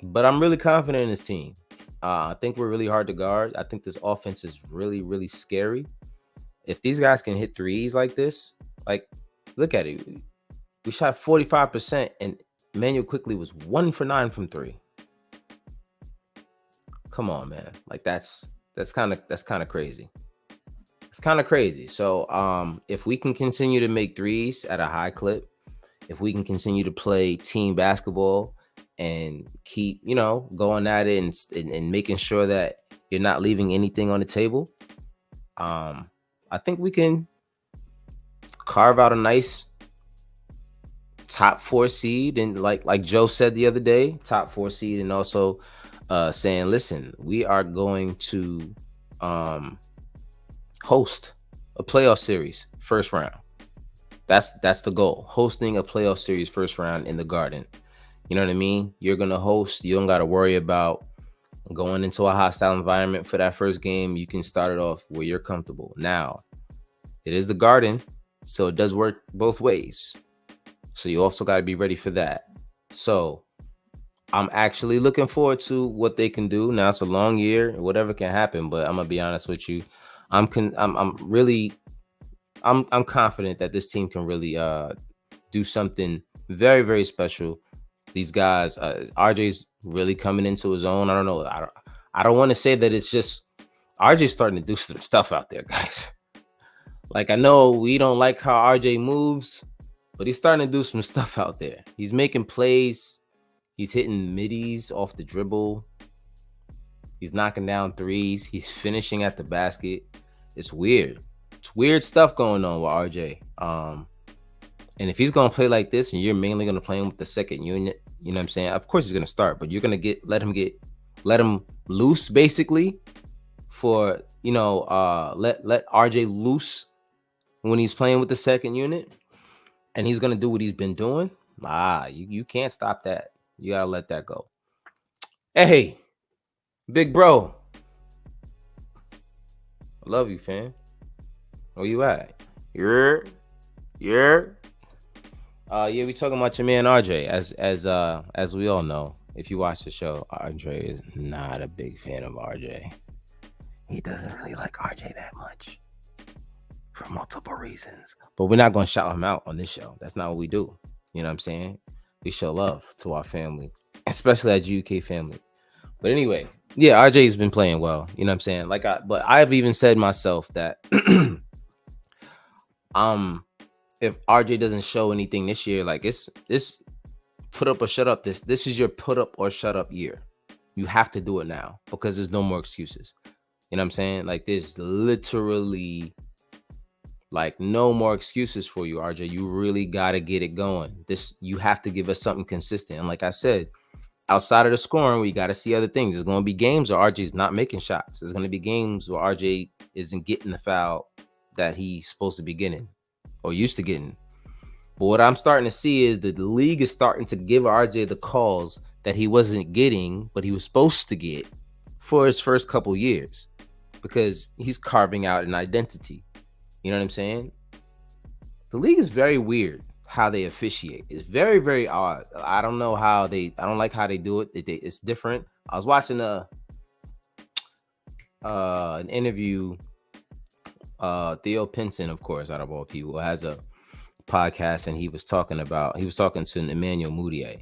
But I'm really confident in this team. I think we're really hard to guard. I think this offense is really, really scary. If these guys can hit threes like this, like, look at it. We shot 45% and Emmanuel Quickly was 1 for 9 from 3. Come on, man. Like that's kind of crazy. It's kind of crazy. So if we can continue to make threes at a high clip, if we can continue to play team basketball and keep, going at it and making sure that you're not leaving anything on the table, I think we can carve out a nice top 4 seed. And like Joe said the other day, top 4 seed, and also saying, listen, we are going to host a playoff series first round. That's the goal. Hosting a playoff series first round in the Garden. You know what I mean? You're going to host. You don't got to worry about going into a hostile environment for that first game. You can start it off where you're comfortable. Now, it is the Garden, so it does work both ways. So you also got to be ready for that. So I'm actually looking forward to what they can do. Now it's a long year, whatever can happen, but I'm gonna be honest with you. I'm confident that this team can really do something very, very special. These guys, RJ's really coming into his own. I don't know. I don't want to say that it's just RJ's starting to do some stuff out there, guys. Like, I know we don't like how RJ moves, but he's starting to do some stuff out there. He's making plays. He's hitting middies off the dribble. He's knocking down threes. He's finishing at the basket. It's weird. It's weird stuff going on with RJ. And if he's going to play like this and you're mainly going to play him with the second unit, you know what I'm saying? Of course he's going to start, but you're going to let him loose basically for, let RJ loose when he's playing with the second unit, and he's going to do what he's been doing. You can't stop that. You got to let that go. Hey, big bro. I love you, fam. Where you at? Yeah. We talking about your man RJ. As we all know, if you watch the show, RJ is not a big fan of RJ. He doesn't really like RJ that much for multiple reasons. But we're not going to shout him out on this show. That's not what we do. You know what I'm saying? We show love to our family, especially our GUK family. But anyway, yeah, RJ has been playing well. You know what I'm saying? But I've even said myself that if RJ doesn't show anything this year, like it's put up or shut up. This is your put up or shut up year. You have to do it now because there's no more excuses. You know what I'm saying? Like, there's literally like no more excuses for you, RJ. You really got to get it going. You have to give us something consistent. And like I said, outside of the scoring, we got to see other things. There's going to be games where RJ's not making shots. There's going to be games where RJ isn't getting the foul that he's supposed to be getting or used to getting. But what I'm starting to see is that the league is starting to give RJ the calls that he wasn't getting, but he was supposed to get for his first couple years, because he's carving out an identity. You know what I'm saying? The league is very weird how they officiate. It's very, very odd. I don't like how they do it. It's different. I was watching an interview. Theo Pinson, of course, out of all people, has a podcast, and he was talking to Emmanuel Mudiay,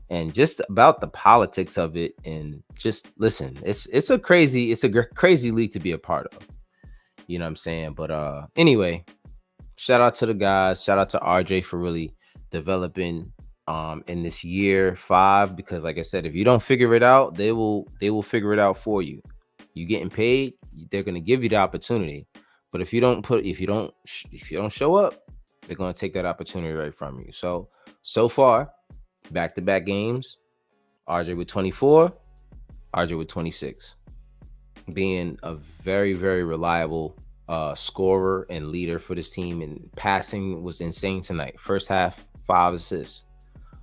and just about the politics of it. And just listen, it's a crazy league to be a part of. You know what I'm saying? But anyway, shout out to the guys. Shout out to RJ for really developing in this year 5, because like I said, if you don't figure it out, they will figure it out for you. You getting paid, they're going to give you the opportunity. But if you don't show up, they're going to take that opportunity right from you. So far, back-to-back games, RJ with 24, RJ with 26. Being a very, very reliable scorer and leader for this team, and passing was insane tonight. First half, 5 assists.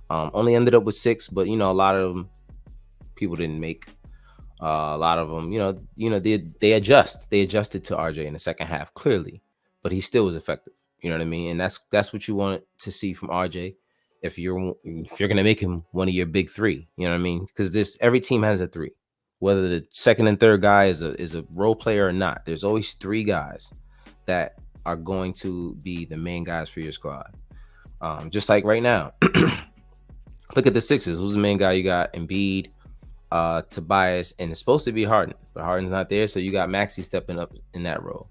Only ended up with 6, but a lot of them people didn't make. A lot of them, they adjusted to RJ in the second half clearly, but he still was effective. You know what I mean? And that's what you want to see from RJ if you're gonna make him one of your big 3. You know what I mean? Because every team has a 3. Whether the second and third guy is a role player or not, there's always 3 guys that are going to be the main guys for your squad. Just like right now, Look at the Sixers. Who's the main guy? You got Embiid, Tobias, and it's supposed to be Harden, but Harden's not there. So you got Maxey stepping up in that role.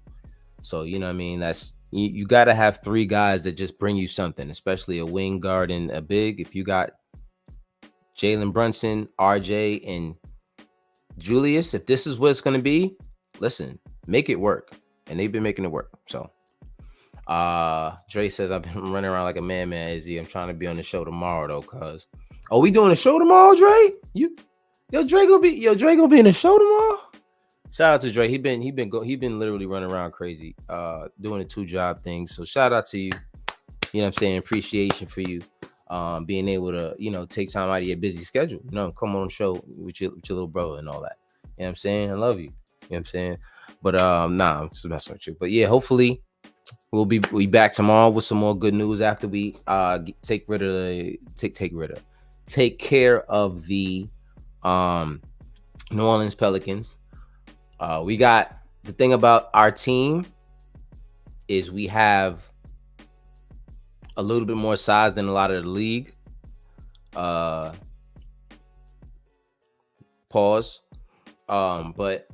So you know what I mean. That's you got to have 3 guys that just bring you something, especially a wing guard and a big. If you got Jalen Brunson, RJ, and Julius, if this is what it's going to be, listen, make it work. And they've been making it work. So Dre says I've been running around like a madman, Izzy. I'm trying to be on the show tomorrow though, cuz. Oh, we doing a show tomorrow, Dre? Dre gonna be in the show tomorrow? Shout out to Dre. He been literally running around crazy, doing a 2-job thing. So shout out to you. You know what I'm saying? Appreciation for you. Being able to, take time out of your busy schedule, come on the show with your little brother and all that. You know what I'm saying? I love you. You know what I'm saying? But nah, I'm just messing with you. But yeah, hopefully we'll be back tomorrow with some more good news after we take care of the New Orleans Pelicans. We got the thing about our team is we have a little bit more size than a lot of the league. Pause. But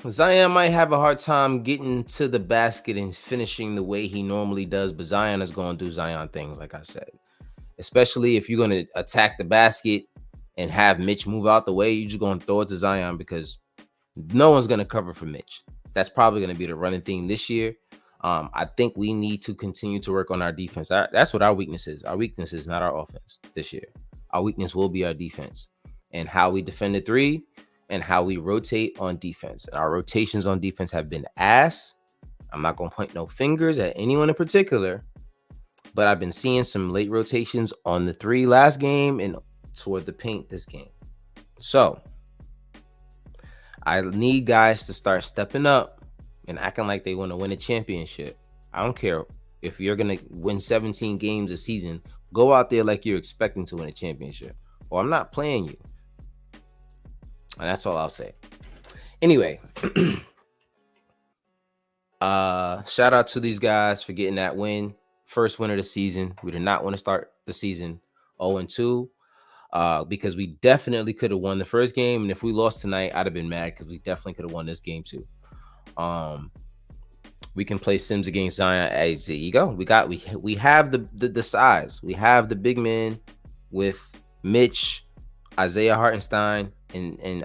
Zion might have a hard time getting to the basket and finishing the way he normally does, but Zion is going to do Zion things, like I said. Especially if you're going to attack the basket and have Mitch move out the way, you're just going to throw it to Zion because no one's going to cover for Mitch. That's probably going to be the running theme this year. I think we need to continue to work on our defense. That's what our weakness is. Our weakness is not our offense this year. Our weakness will be our defense and how we defend the 3 and how we rotate on defense. And our rotations on defense have been ass. I'm not going to point no fingers at anyone in particular, but I've been seeing some late rotations on the 3 last game and toward the paint this game. So I need guys to start stepping up and acting like they want to win a championship. I don't care if you're going to win 17 games a season. Go out there like you're expecting to win a championship, or I'm not playing you. And that's all I'll say. Anyway, shout out to these guys for getting that win. First win of the season. We did not want to start the season 0-2 because we definitely could have won the first game. And if we lost tonight, I'd have been mad because we definitely could have won this game too. We can play Sims against Zion. As there you go. We have the size. We have the big men with Mitch, Isaiah Hartenstein, and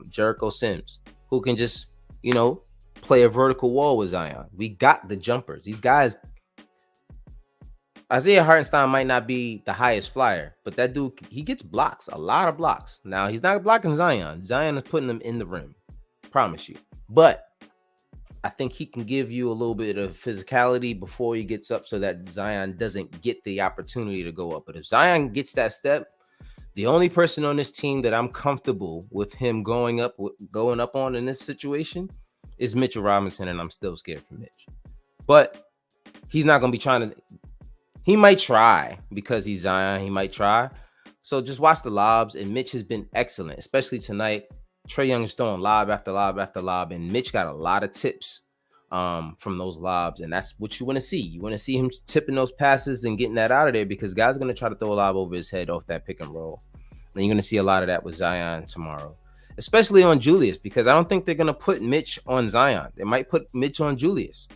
Jericho Sims, who can just play a vertical wall with Zion. We got the jumpers. These guys. Isaiah Hartenstein might not be the highest flyer, but that dude, he gets blocks, a lot of blocks. Now he's not blocking Zion. Zion is putting them in the rim. Promise you. But I think he can give you a little bit of physicality before he gets up so that Zion doesn't get the opportunity to go up. But if Zion gets that step, the only person on this team that I'm comfortable with him going up on in this situation is Mitchell Robinson, and I'm still scared for Mitch. But he's not going to be trying to. He might try because he's Zion. He might try. So just watch the lobs, and Mitch has been excellent, especially tonight. Trae Young is throwing lob after lob after lob, and Mitch got a lot of tips from those lobs, and that's what you want to see. You want to see him tipping those passes and getting that out of there because guys are going to try to throw a lob over his head off that pick and roll. And you're going to see a lot of that with Zion tomorrow, especially on Julius, because I don't think they're going to put Mitch on Zion. They might put Mitch on Julius.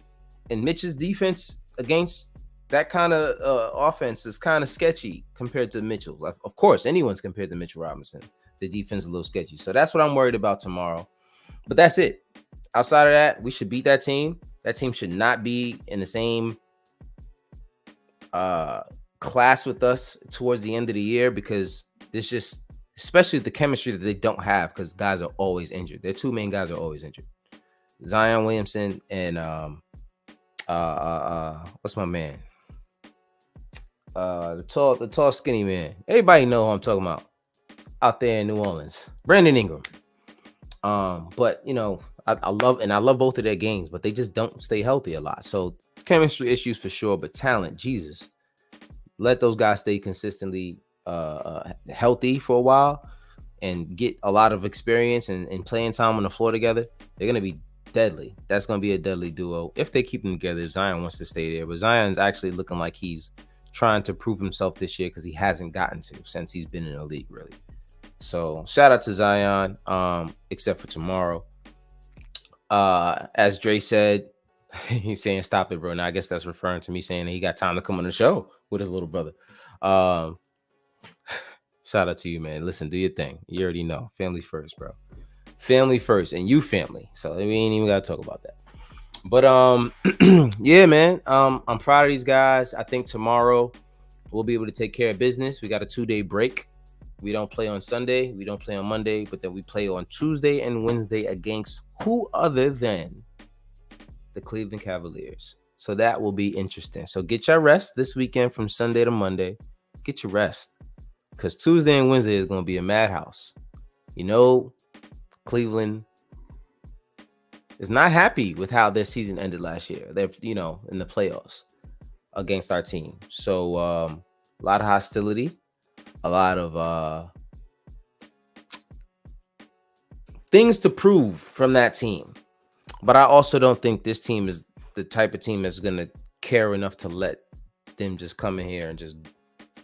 And Mitch's defense against that kind of offense is kind of sketchy compared to Mitchell. Of course, anyone's compared to Mitchell Robinson. The defense is a little sketchy. So that's what I'm worried about tomorrow. But that's it. Outside of that, we should beat that team. That team should not be in the same class with us towards the end of the year because there's just, especially the chemistry that they don't have because guys are always injured. Their 2 main guys are always injured. Zion Williamson and what's my man? The tall skinny man. Everybody know who I'm talking about out there in New Orleans. Brandon Ingram. But I love both of their games, but they just don't stay healthy a lot. So chemistry issues for sure, but talent, Jesus. Let those guys stay consistently healthy for a while and get a lot of experience and playing time on the floor together. They're gonna be deadly. That's gonna be a deadly duo if they keep them together. If Zion wants to stay there, but Zion's actually looking like he's trying to prove himself this year because he hasn't gotten to since he's been in the league, really. So shout out to Zion, except for tomorrow. As Dre said, he's saying stop it, bro. Now I guess that's referring to me saying that he got time to come on the show with his little brother. Shout out to you, man. Listen, do your thing. You already know. Family first, bro. Family first, and you family. So we ain't even gotta talk about that. But yeah, man. I'm proud of these guys. I think tomorrow we'll be able to take care of business. We got a 2-day break. We don't play on Sunday. We don't play on Monday, but then we play on Tuesday and Wednesday against who other than the Cleveland Cavaliers. So that will be interesting. So get your rest this weekend from Sunday to Monday. Get your rest. Because Tuesday and Wednesday is going to be a madhouse. You know, Cleveland is not happy with how their season ended last year. They're, in the playoffs against our team. So a lot of hostility, a lot of things to prove from that team. But I also don't think this team is the type of team that's going to care enough to let them just come in here and just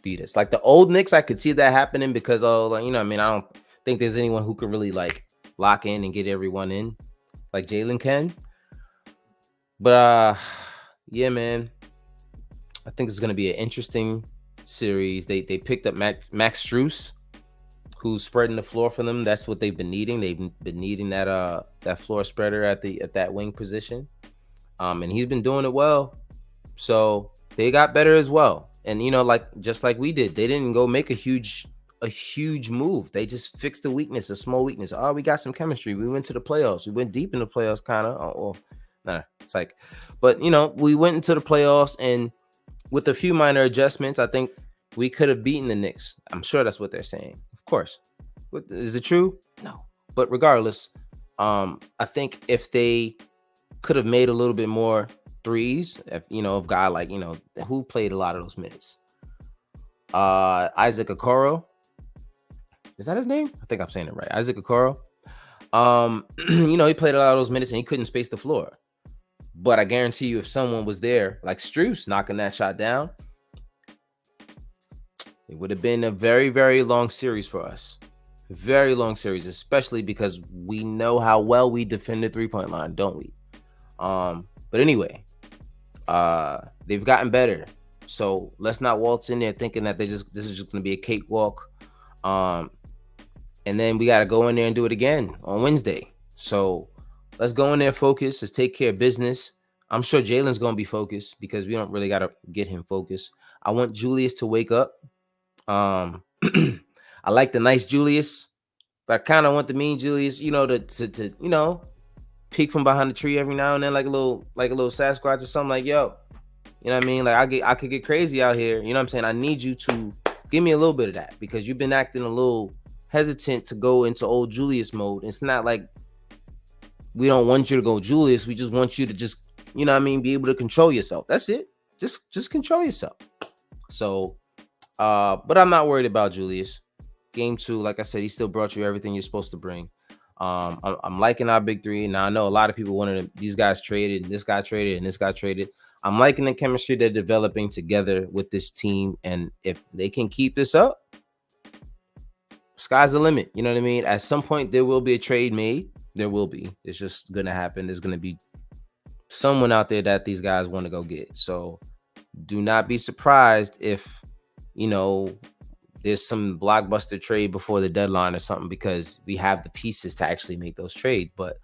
beat us. Like the old Knicks, I could see that happening because, I don't think there's anyone who could really lock in and get everyone in like Jalen can. But yeah, man, I think it's going to be an interesting series. They picked up Max Strus, who's spreading the floor for them. That's what they've been needing. They've been needing that floor spreader at that wing position. And he's been doing it well. So they got better as well. And just like we did, they didn't go make a huge move. They just fixed the weakness, a small weakness. Oh, we got some chemistry. We went to the playoffs. We went deep in the playoffs, kind of. But we went into the playoffs, and with a few minor adjustments, I think we could have beaten the Knicks. I'm sure that's what they're saying. Of course. Is it true? No. But regardless, I think if they could have made a little bit more threes, of guy like, who played a lot of those minutes. Isaac Okoro. Is that his name? I think I'm saying it right. Isaac Okoro. He played a lot of those minutes and he couldn't space the floor. But I guarantee you, if someone was there like Strus knocking that shot down, it would have been a very, very long series for us. Very long series, especially because we know how well we defend the three-point line, don't we? But anyway, they've gotten better. So let's not waltz in there thinking that this is just going to be a cakewalk. And then we got to go in there and do it again on Wednesday. So let's go in there, focus. Let's take care of business. I'm sure Jalen's going to be focused because we don't really got to get him focused. I want Julius to wake up. I like the nice Julius, but I kind of want the mean Julius, to peek from behind the tree every now and then, like a little Sasquatch or something. Like, yo, you know what I mean? Like I could get crazy out here. You know what I'm saying? I need you to give me a little bit of that because you've been acting a little hesitant to go into old Julius mode. It's not like we don't want you to go Julius. We just want you to just, be able to control yourself. That's it. Just control yourself. So, but I'm not worried about Julius. Game 2, like I said, he still brought you everything you're supposed to bring. I'm liking our big three. Now I know a lot of people wanted these guys traded, and this guy traded, and this guy traded. I'm liking the chemistry they're developing together with this team, and if they can keep this up, sky's the limit. You know what I mean? At some point, there will be a trade made. There will be. It's just gonna happen. There's gonna be someone out there that these guys want to go get. So do not be surprised if there's some blockbuster trade before the deadline or something, because we have the pieces to actually make those trades. But,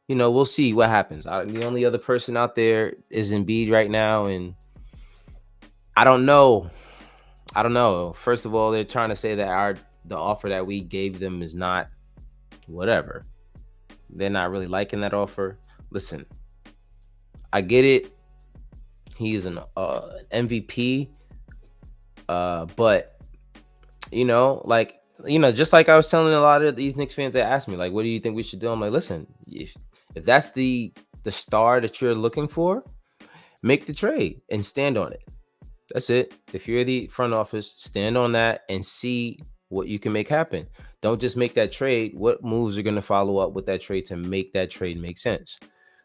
we'll see what happens. The only other person out there is Embiid right now. And I don't know. First of all, they're trying to say that the offer that we gave them is not whatever. They're not really liking that offer. Listen, I get it. He is an MVP. But just like I was telling a lot of these Knicks fans, they asked me, like, what do you think we should do? I'm like, listen, if that's the star that you're looking for, make the trade and stand on it. That's it. If you're the front office, stand on that and see what you can make happen. Don't just make that trade. What moves are going to follow up with that trade to make that trade make sense?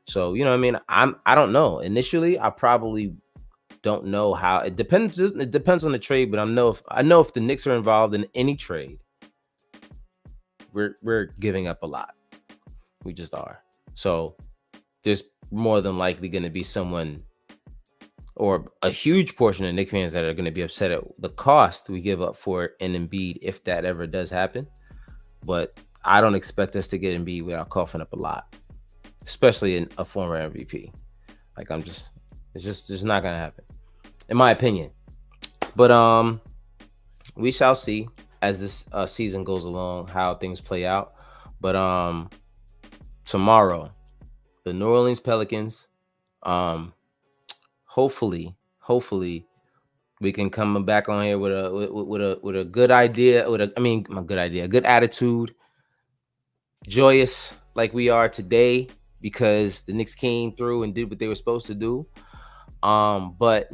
So, I don't know. Initially, I probably don't know how. It depends. It depends on the trade, but I know if the Knicks are involved in any trade, we're giving up a lot. We just are. So there's more than likely going to be someone or a huge portion of Knicks fans that are going to be upset at the cost we give up for an Embiid if that ever does happen. But I don't expect us to get Embiid without coughing up a lot, especially in a former MVP. Like it's just not going to happen, in my opinion. But we shall see as this season goes along how things play out. But tomorrow, the New Orleans Pelicans, hopefully we can come back on here with a good idea, a good attitude, joyous like we are today because the Knicks came through and did what they were supposed to do. But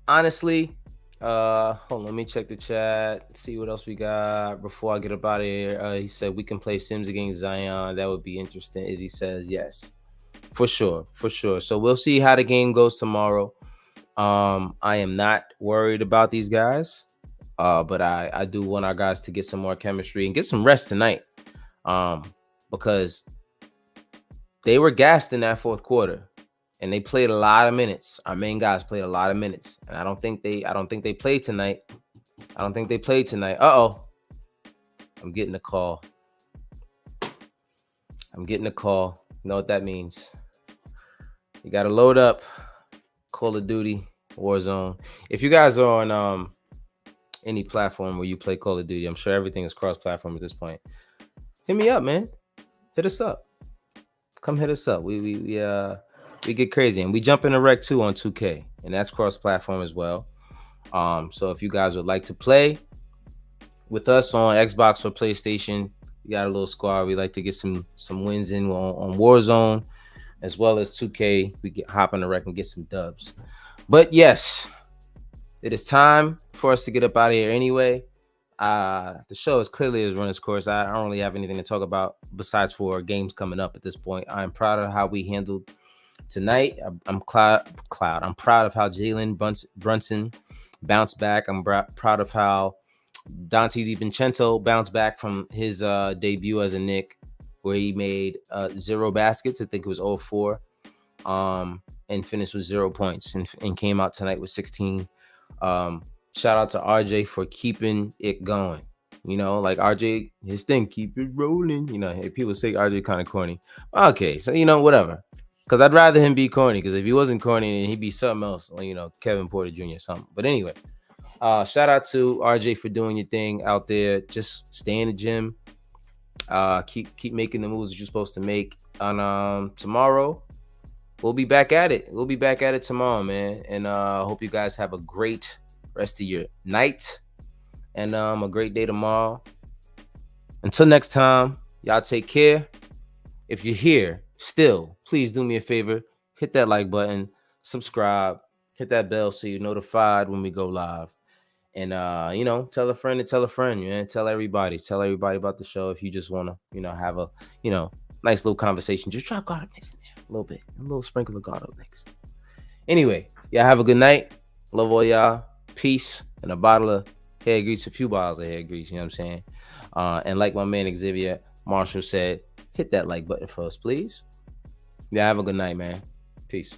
honestly, hold on, let me check the chat, see what else we got before I get up out of here. He said we can play Sims against Zion. That would be interesting. Izzy says yes, for sure. So we'll see how the game goes tomorrow. I am not worried about these guys, but I do want our guys to get some more chemistry and get some rest tonight, because they were gassed in that fourth quarter. And they played a lot of minutes. Our main guys played a lot of minutes. And I don't think they played tonight. Uh-oh. I'm getting a call. You know what that means. You got to load up Call of Duty Warzone. If you guys are on any platform where you play Call of Duty, I'm sure everything is cross-platform at this point. Hit me up, man. Hit us up. Come hit us up. We get crazy, and we jump in a rec too on 2K, and that's cross-platform as well. So if you guys would like to play with us on Xbox or PlayStation, we got a little squad. We like to get some wins in on Warzone, as well as 2K. We hop in the rec and get some dubs. But yes, it is time for us to get up out of here anyway. The show is clearly has run its course. I don't really have anything to talk about besides for games coming up at this point. I'm proud of how we handled tonight. I'm proud of how Jalen Brunson bounced back. I'm proud of how Dante DiVincenzo bounced back from his debut as a Knick, where he made 0 baskets. I think it was 0-4, and finished with 0 points and came out tonight with 16. Shout out to RJ for keeping it going. Like RJ, his thing, keep it rolling. People say RJ kind of corny. Okay, so whatever. Because I'd rather him be corny. Because if he wasn't corny, then he'd be something else, like, Kevin Porter Jr. or something. But anyway, shout out to RJ for doing your thing out there. Just stay in the gym. Keep making the moves that you're supposed to make. On tomorrow, we'll be back at it. We'll be back at it tomorrow, man. And hope you guys have a great rest of your night and a great day tomorrow. Until next time, y'all take care. If you're here still, please do me a favor, hit that like button, subscribe, hit that bell so you're notified when we go live. And tell a friend to tell a friend, man. Tell everybody about the show. If you just want to have a nice little conversation, just drop garlic mix in there a little sprinkle of garlic mix. Anyway, y'all have a good night. Love all y'all. Peace. And a bottle of hair grease, a few bottles of hair grease, you know what I'm saying? And like my man Xavier Marshall said, hit that like button for us, please. Yeah, have a good night, man. Peace.